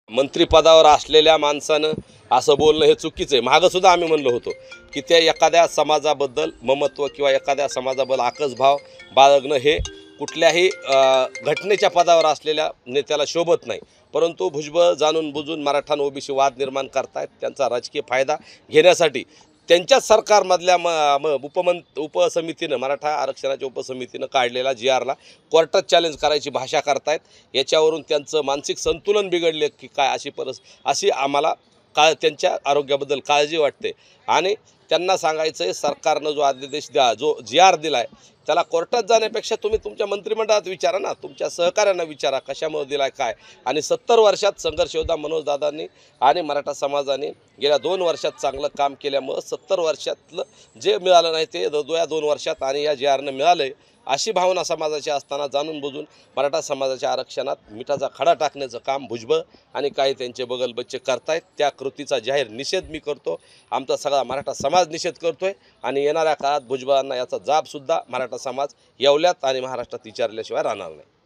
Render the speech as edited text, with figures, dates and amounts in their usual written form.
मंत्रिपदावर असलेल्या माणसानं असं बोलणं हे चुकीचं आहे। मागंसुद्धा आम्ही म्हणलो होतो की त्या एखाद्या समाजाबद्दल ममत्व किंवा एखाद्या समाजाबद्दल आकसभाव बाळगणं हे कुठल्याही घटनेच्या पदावर असलेल्या नेत्याला शोभत नाही। परंतु भुजबळ जाणून बुजून मराठा आणि ओबीसी वाद निर्माण करतायत, त्यांचा राजकीय फायदा घेण्यासाठी त्यांच्याच सरकारमधल्या उपसमितीनं, मराठा आरक्षणाच्या उपसमितीनं काढलेला GRला कोर्टात चॅलेंज करायची भाषा करतायत। याच्यावरून त्यांचं मानसिक संतुलन बिघडले की काय अशी आम्हाला त्यांच्या आरोग्याबद्दल काळजी वाटते। आणि त्यांना सांगायचं आहे, सरकारनं जो आदेश जो GR दिला आहे त्याला कोर्टात जाण्यापेक्षा तुम्ही तुमच्या मंत्रिमंडळात विचारा ना, तुमच्या सहकाऱ्यांना विचारा कशामुळे दिला आहे काय। आणि 70 वर्षात संघर्ष योद्धा मनोजदादांनी आणि मराठा समाजाने गेल्या 2 वर्षात चांगलं काम केल्यामुळं 70 वर्षातलं जे मिळालं नाही ते 2 वर्षात आणि या GRनं मिळालं आहे, अशी भावना समाजाची असताना जाणून बुजून मराठा समाजाच्या आरक्षणात मिठाचा खडा टाकण्याचं काम भुजबळ आणि काही त्यांचे बगलबच्चे करतायत। त्या कृतीचा जाहीर निषेध मी करतो, आमचा सगळा मराठा समाज निषेध करतोय। आणि येणाऱ्या काळात भुजबळांना याचा जाबसुद्धा मराठा समाज येवल्यात आणि महाराष्ट्रात विचारल्याशिवाय राहणार नाही।